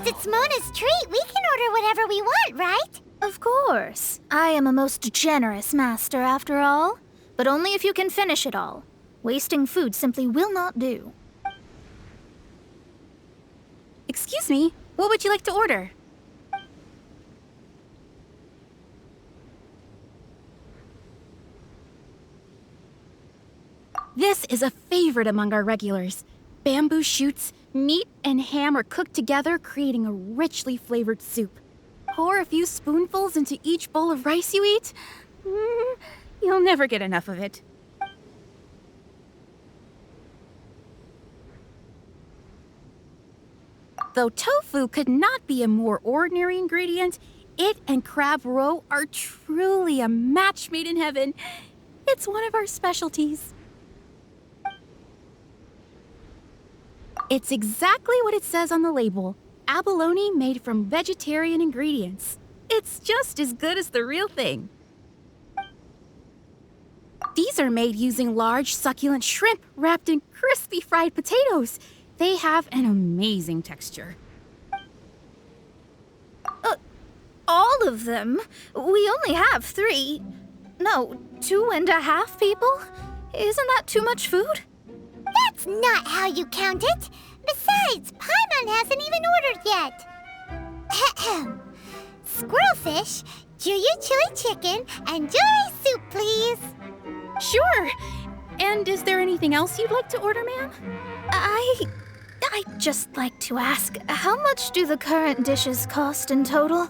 Since it's Mona's treat, we can order whatever we want, right? Of course. I am a most generous master, after all. But only if you can finish it all. Wasting food simply will not do. Excuse me, what would you like to order? This is a favorite among our regulars. Bamboo shoots, meat, and ham are cooked together, creating a richly flavored soup. Pour a few spoonfuls into each bowl of rice you eat. You'll never get enough of it. Though tofu could not be a more ordinary ingredient, it and crab roe are truly a match made in heaven. It's one of our specialties. It's exactly what it says on the label. Abalone made from vegetarian ingredients. It's just as good as the real thing. These are made using large, succulent shrimp wrapped in crispy fried potatoes. They have an amazing texture. All of them? We only have 3. No, 2.5 people? Isn't that too much food? That's not how you count it. Besides, Paimon hasn't even ordered yet. Ahem. Squirrelfish, Juyu chili chicken, and jewelry soup, please. Sure. And is there anything else you'd like to order, ma'am? I'd just like to ask, how much do the current dishes cost in total?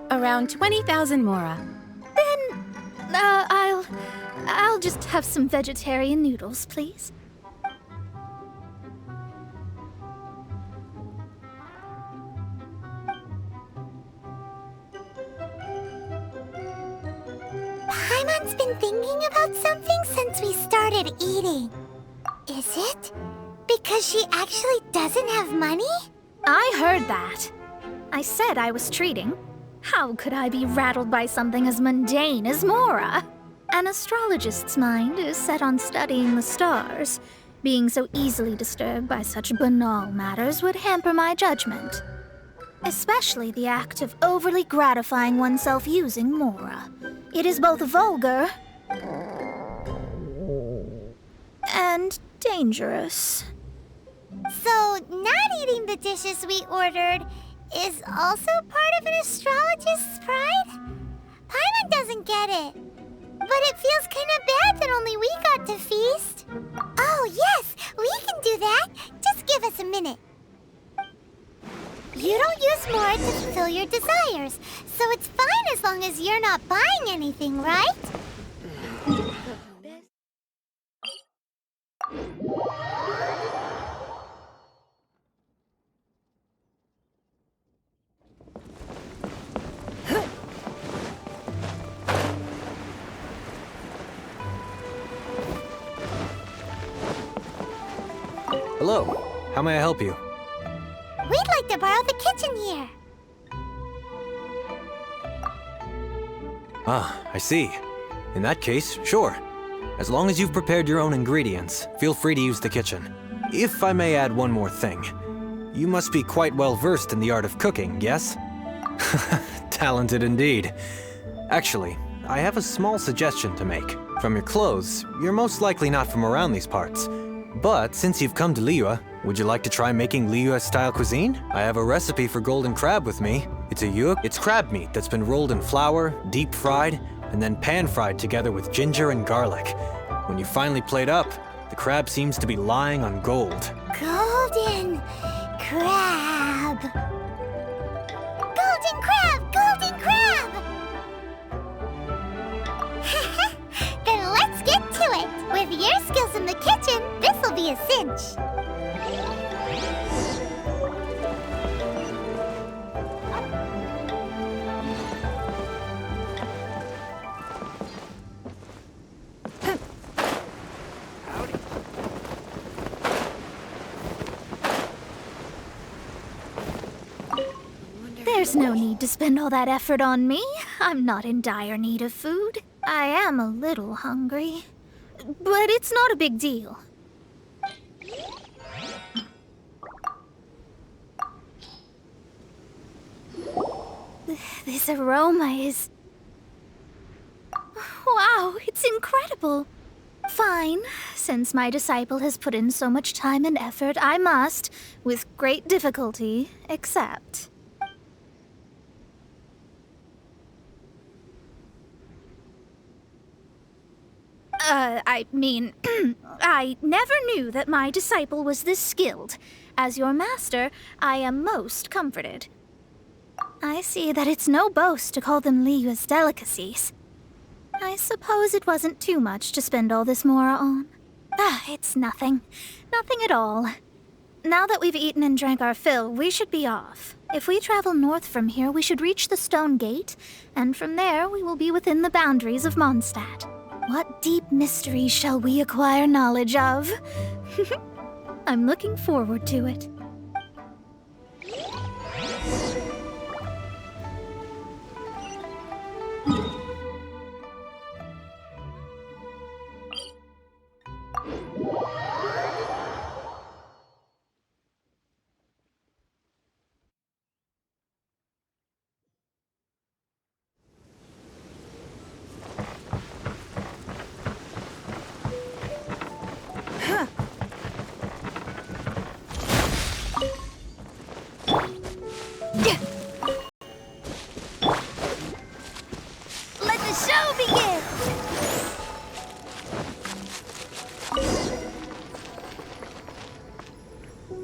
Around 20,000 Mora. Then, I'll just have some vegetarian noodles, please. Paimon's been thinking about something since we started eating. Is it because she actually doesn't have money? I heard that. I said I was treating. How could I be rattled by something as mundane as Mora? An astrologist's mind is set on studying the stars. Being so easily disturbed by such banal matters would hamper my judgment. Especially the act of overly gratifying oneself using Mora. It is both vulgar and dangerous. So, not eating the dishes we ordered is also part of an astrologist's pride? Paimon doesn't get it. But it feels kind of bad that only we got to feast. Oh, yes, we can do that. Just give us a minute. You don't use Mora to fulfill your desires, so it's fine as long as you're not buying anything, right? Hello. How may I help you? We'd like to borrow the kitchen here. Ah, I see. In that case, sure. As long as you've prepared your own ingredients, feel free to use the kitchen. If I may add one more thing. You must be quite well versed in the art of cooking, yes? Talented indeed. Actually, I have a small suggestion to make. From your clothes, you're most likely not from around these parts. But since you've come to Liyue, would you like to try making Liyue-style cuisine? I have a recipe for golden crab with me. It's crab meat that's been rolled in flour, deep fried, and then pan-fried together with ginger and garlic. When you finally plate up, the crab seems to be lying on gold. Golden crab. Golden crab! Golden crab! Then let's get to it. With your skills in the kitchen, this'll be a cinch. There's no need to spend all that effort on me. I'm not in dire need of food. I am a little hungry. But it's not a big deal. This aroma is... Wow, it's incredible. Fine. Since my disciple has put in so much time and effort, I must, with great difficulty, accept. I never knew that my disciple was this skilled. As your master, I am most comforted. I see that it's no boast to call them Liyue's delicacies. I suppose it wasn't too much to spend all this Mora on. It's nothing. Nothing at all. Now that we've eaten and drank our fill, we should be off. If we travel north from here, we should reach the Stone Gate, and from there we will be within the boundaries of Mondstadt. What deep mystery shall we acquire knowledge of? I'm looking forward to it. Let the show begin!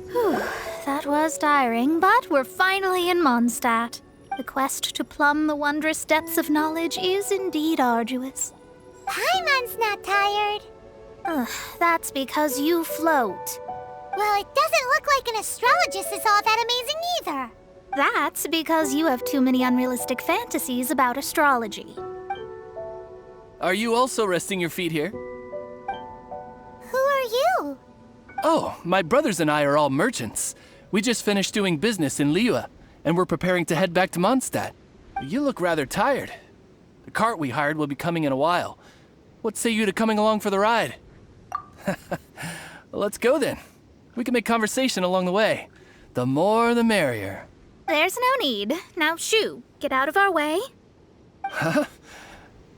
Whew, that was tiring, but we're finally in Mondstadt. The quest to plumb the wondrous depths of knowledge is indeed arduous. Paimon's not tired. Ugh, that's because you float. Well, it doesn't look like an astrologist is all that amazing either. That's because you have too many unrealistic fantasies about astrology. Are you also resting your feet here? Who are you? Oh, my brothers and I are all merchants. We just finished doing business in Liyue, and we're preparing to head back to Mondstadt. You look rather tired. The cart we hired will be coming in a while. What say you to coming along for the ride? Let's go then. We can make conversation along the way. The more the merrier. There's no need. Now shoo, get out of our way.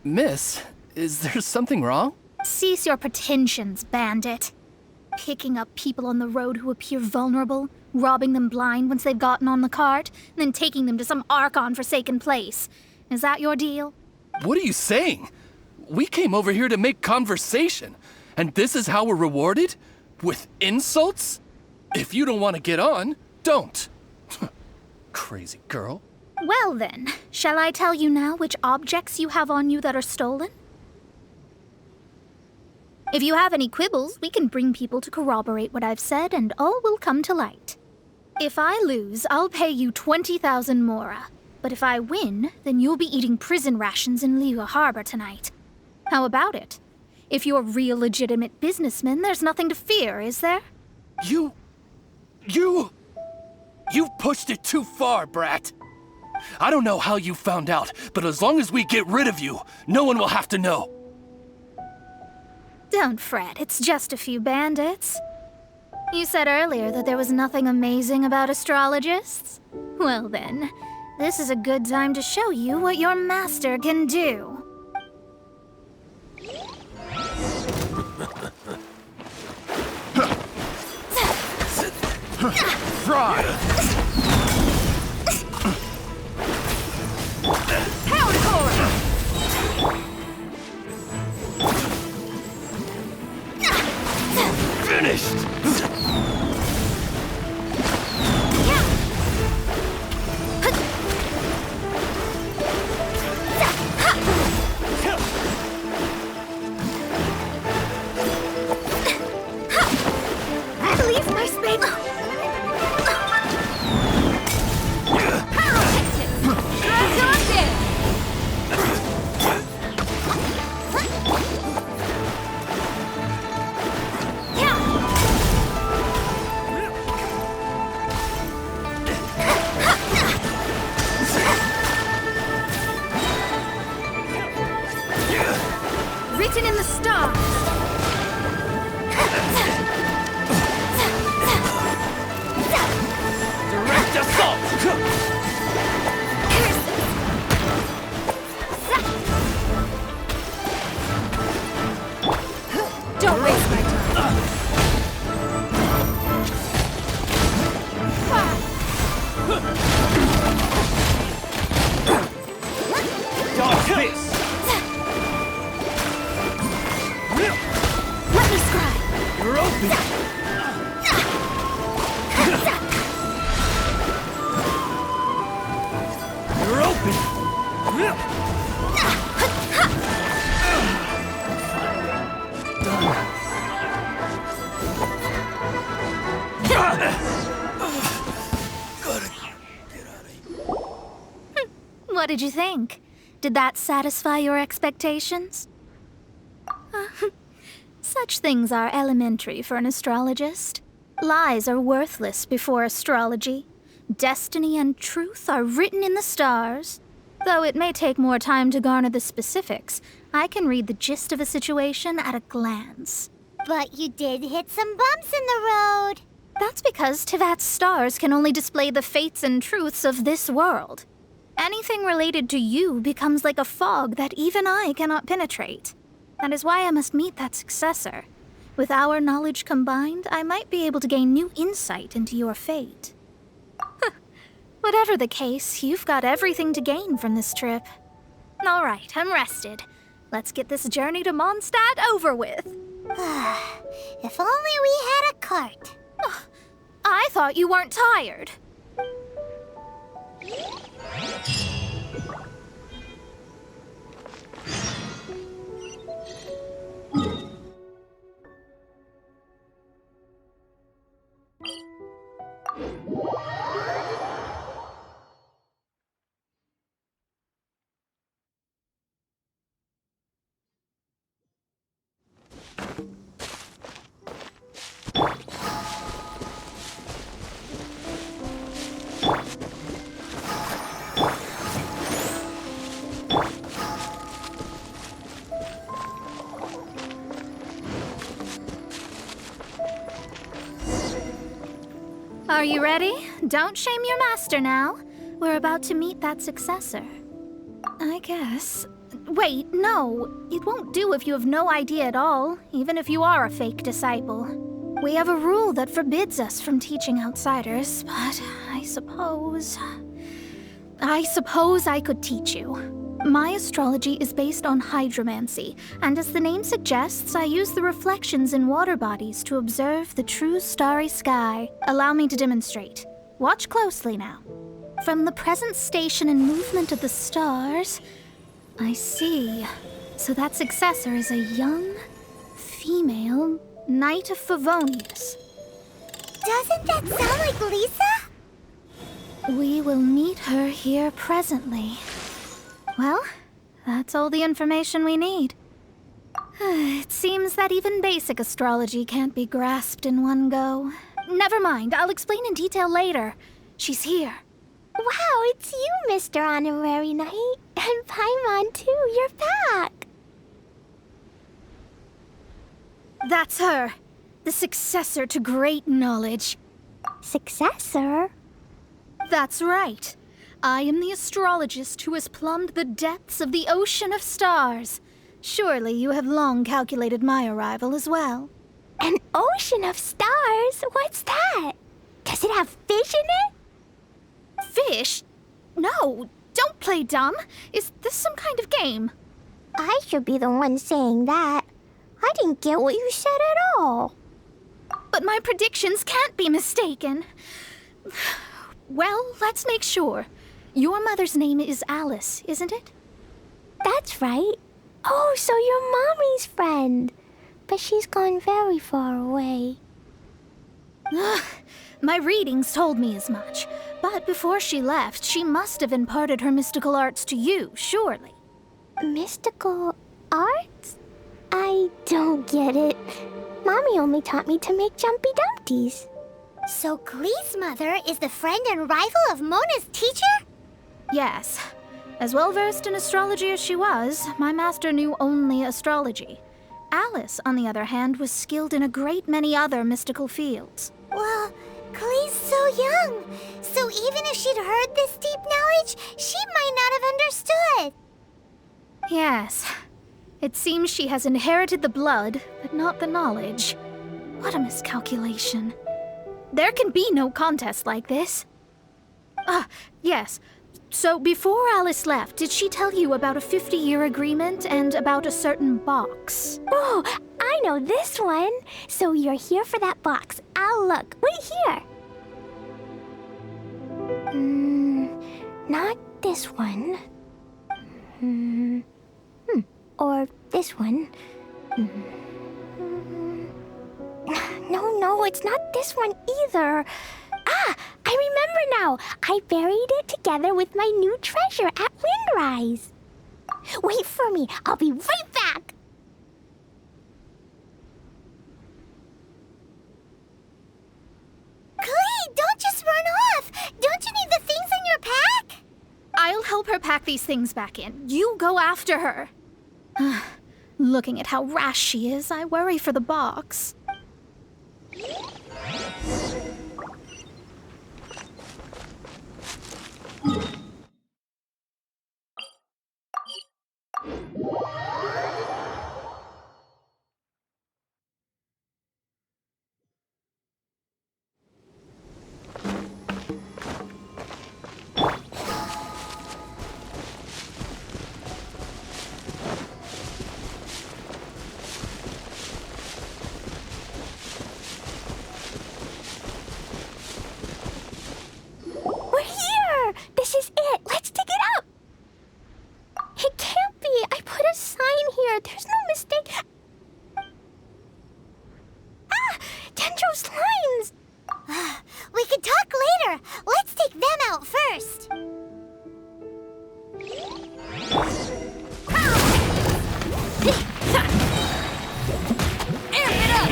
Miss, is there something wrong? Cease your pretensions, bandit. Picking up people on the road who appear vulnerable, robbing them blind once they've gotten on the cart, and then taking them to some Archon-forsaken place. Is that your deal? What are you saying? We came over here to make conversation, and this is how we're rewarded? With insults? If you don't want to get on, don't. Crazy girl. Well then, shall I tell you now which objects you have on you that are stolen? If you have any quibbles, we can bring people to corroborate what I've said, and all will come to light. If I lose, I'll pay you 20,000 Mora. But if I win, then you'll be eating prison rations in Liyue Harbor tonight. How about it? If you're real legitimate businessmen, there's nothing to fear, is there? You've pushed it too far, brat. I don't know how you found out, but as long as we get rid of you, no one will have to know. Don't fret, it's just a few bandits. You said earlier that there was nothing amazing about astrologists? Well then, this is a good time to show you what your master can do. Fraud! Power core! Finished! Leave my space! What did you think? Did that satisfy your expectations? Such things are elementary for an astrologist. Lies are worthless before astrology. Destiny and truth are written in the stars. Though it may take more time to garner the specifics, I can read the gist of a situation at a glance. But you did hit some bumps in the road. That's because Tivat's stars can only display the fates and truths of this world. Anything related to you becomes like a fog that even I cannot penetrate. That is why I must meet that successor. With our knowledge combined, I might be able to gain new insight into your fate. Whatever the case, you've got everything to gain from this trip. All right, I'm rested. Let's get this journey to Mondstadt over with. If only we had a cart. I thought you weren't tired. Are you ready? Don't shame your master now. We're about to meet that successor. I guess. Wait, no. It won't do if you have no idea at all, even if you are a fake disciple. We have a rule that forbids us from teaching outsiders, but I suppose I could teach you. My astrology is based on hydromancy, and as the name suggests, I use the reflections in water bodies to observe the true starry sky. Allow me to demonstrate. Watch closely now. From the present station and movement of the stars, I see. So that successor is a young, female Knight of Favonius. Doesn't that sound like Lisa? We will meet her here presently. Well, that's all the information we need. It seems that even basic astrology can't be grasped in one go. Never mind, I'll explain in detail later. She's here. Wow, it's you, Mr. Honorary Knight. And Paimon, too, you're back. That's her. The successor to great knowledge. Successor? That's right. I am the astrologist who has plumbed the depths of the ocean of stars. Surely you have long calculated my arrival as well. An ocean of stars? What's that? Does it have fish in it? Fish? No, don't play dumb. Is this some kind of game? I should be the one saying that. I didn't get what you said at all. But my predictions can't be mistaken. Well, let's make sure. Your mother's name is Alice, isn't it? That's right. Oh, so you're Mommy's friend. But she's gone very far away. My readings told me as much. But before she left, she must have imparted her mystical arts to you, surely. Mystical arts? I don't get it. Mommy only taught me to make Jumpy Dumpties. So Klee's mother is the friend and rival of Mona's teacher? Yes. As well-versed in astrology as she was, my master knew only astrology. Alice, on the other hand, was skilled in a great many other mystical fields. Well, Klee's so young. So even if she'd heard this deep knowledge, she might not have understood. Yes. It seems she has inherited the blood, but not the knowledge. What a miscalculation. There can be no contest like this. Yes. So before Alice left, did she tell you about a 50-year agreement and about a certain box? Oh, I know this one. So you're here for that box. I'll look. Wait here. Not this one. Or this one. No, it's not this one either. Ah, I remember now. I buried it together with my new treasure at Windrise. Wait for me. I'll be right back. Klee, don't just run off. Don't you need the things in your pack? I'll help her pack these things back in. You go after her. Looking at how rash she is, I worry for the box. We're here! This is it! Let's dig it up! It can't be! I put a sign here! There's no mistake! Ah! Dendro slimes! We can talk later! Let's take them out first! Amp it up!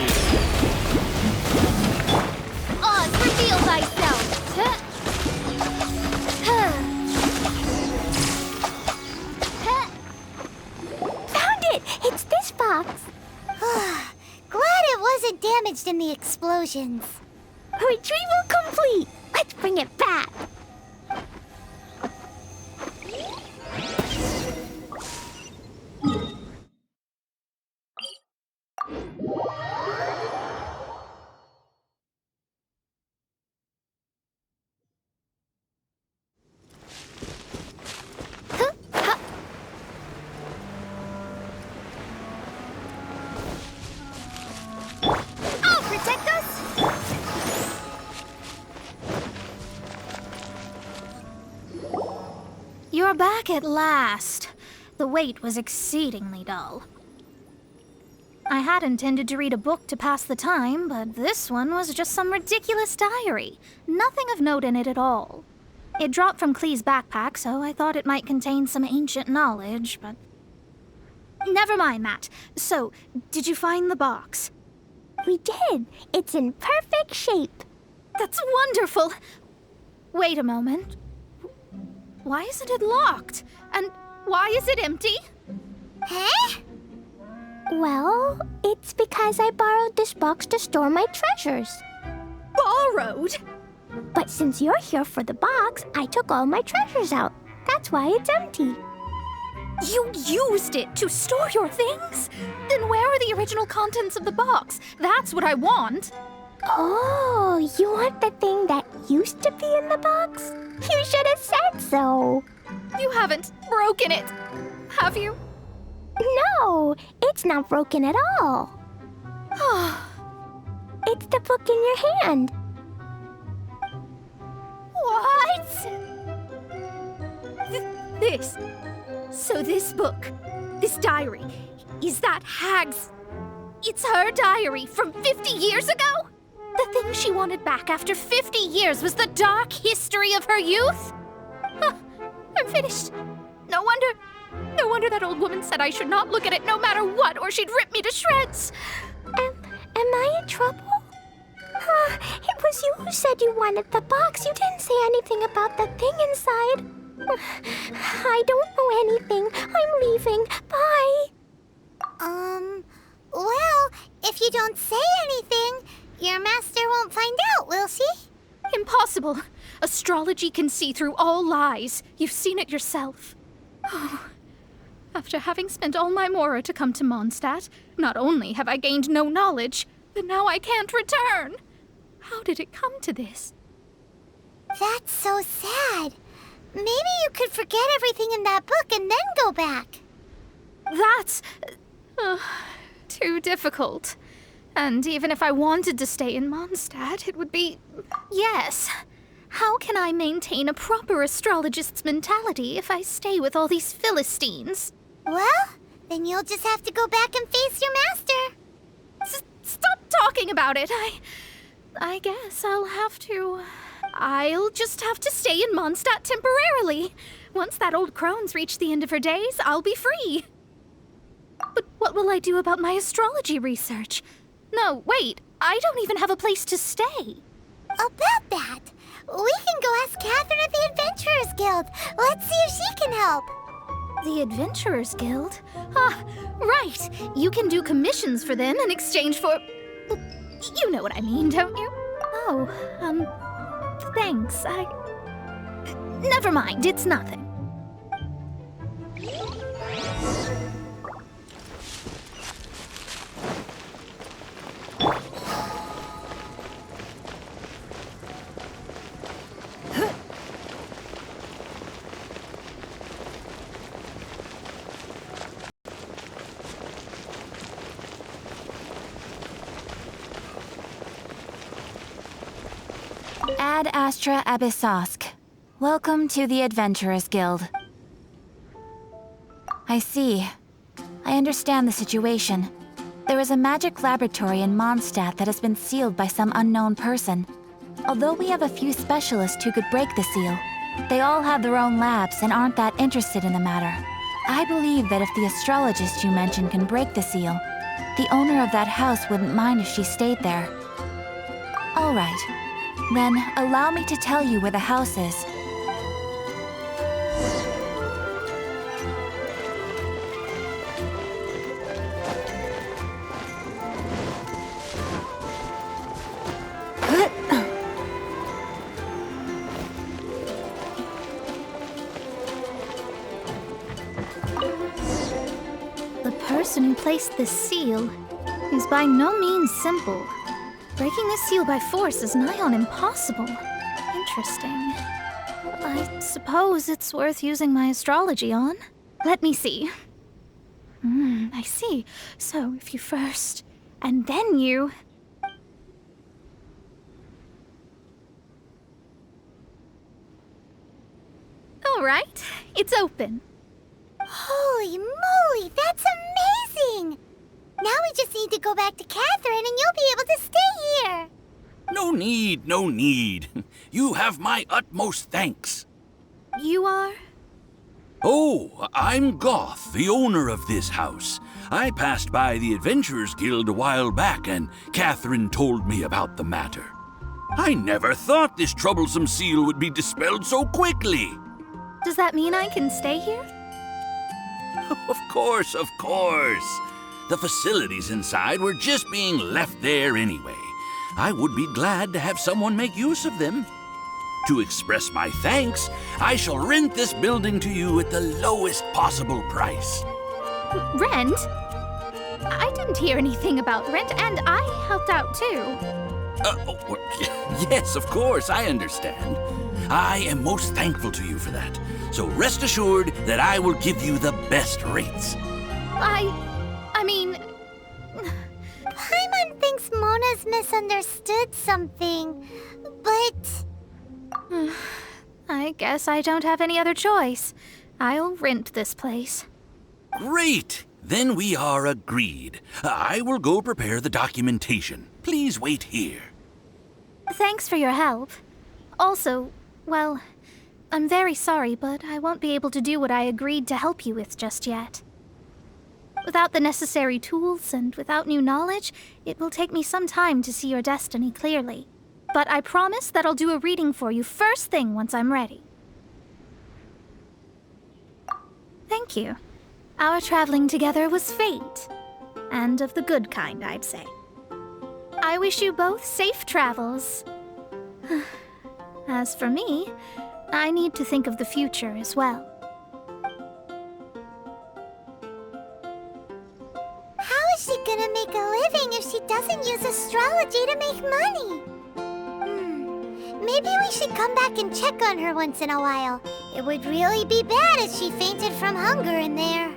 Oz, reveal thyself! Found it! It's this box! Glad it wasn't damaged in the explosions. Retrieval complete! Let's bring it back! I'll protect us! You're back at last. The wait was exceedingly dull. I had intended to read a book to pass the time, but this one was just some ridiculous diary. Nothing of note in it at all. It dropped from Klee's backpack, so I thought it might contain some ancient knowledge, but... Never mind that. So, did you find the box? We did! It's in perfect shape! That's wonderful! Wait a moment. Why isn't it locked? And why is it empty? Huh? Well, it's because I borrowed this box to store my treasures. Borrowed? But since you're here for the box, I took all my treasures out. That's why it's empty. You used it to store your things? Then where are the original contents of the box? That's what I want. Oh, you want the thing that used to be in the box? You should have said so. You haven't broken it, have you? No, it's not broken at all. It's the book in your hand. What? This. So this book, this diary, is that Hag's... It's her diary from 50 years ago? The thing she wanted back after 50 years was the dark history of her youth? I'm finished. No wonder that old woman said I should not look at it no matter what, or she'd rip me to shreds. Am I in trouble? It was you who said you wanted the box. You didn't say anything about the thing inside. I don't know anything. I'm leaving. Bye. Well, if you don't say anything, your master won't find out, will she? Impossible. Astrology can see through all lies. You've seen it yourself. After having spent all my Mora to come to Mondstadt, not only have I gained no knowledge, but now I can't return. How did it come to this? That's so sad. Maybe you could forget everything in that book and then go back. That's... too difficult. And even if I wanted to stay in Mondstadt, it would be... Yes. How can I maintain a proper astrologist's mentality if I stay with all these Philistines? Well, then you'll just have to go back and face your master. Stop talking about it. I guess I'll just have to stay in Mondstadt temporarily. Once that old crone's reached the end of her days, I'll be free. But what will I do about my astrology research? No, wait, I don't even have a place to stay. About that, we can go ask Catherine at the Adventurers Guild. Let's see if she can help. The Adventurers Guild? Ah, right. You can do commissions for them in exchange for... You know what I mean, don't you? Oh, thanks. Never mind, it's nothing. Ad Astra Abyssosk. Welcome to the Adventurers Guild. I see. I understand the situation. There is a magic laboratory in Mondstadt that has been sealed by some unknown person. Although we have a few specialists who could break the seal, they all have their own labs and aren't that interested in the matter. I believe that if the astrologist you mentioned can break the seal, the owner of that house wouldn't mind if she stayed there. All right. Then, allow me to tell you where the house is. The person who placed this seal is by no means simple. Breaking this seal by force is nigh on impossible. Interesting. I suppose it's worth using my astrology on. Let me see. I see. So if you first, and then you... All right, it's open. Holy moly, that's amazing! Now we just need to go back to Catherine and you'll be able to stay here. No need, no need. You have my utmost thanks. You are? Oh, I'm Goth, the owner of this house. I passed by the Adventurers Guild a while back and Catherine told me about the matter. I never thought this troublesome seal would be dispelled so quickly. Does that mean I can stay here? Of course, of course. The facilities inside were just being left there anyway. I would be glad to have someone make use of them. To express my thanks, I shall rent this building to you at the lowest possible price. Rent? I didn't hear anything about rent, and I helped out too. Yes, of course, I understand. I am most thankful to you for that. So rest assured that I will give you the best rates. I mean... Paimon thinks Mona's misunderstood something, but... I guess I don't have any other choice. I'll rent this place. Great! Then we are agreed. I will go prepare the documentation. Please wait here. Thanks for your help. Also, well, I'm very sorry, but I won't be able to do what I agreed to help you with just yet. Without the necessary tools and without new knowledge, it will take me some time to see your destiny clearly. But I promise that I'll do a reading for you first thing once I'm ready. Thank you. Our traveling together was fate. And of the good kind, I'd say. I wish you both safe travels. As for me, I need to think of the future as well. How is she gonna make a living if she doesn't use astrology to make money? Maybe we should come back and check on her once in a while. It would really be bad if she fainted from hunger in there.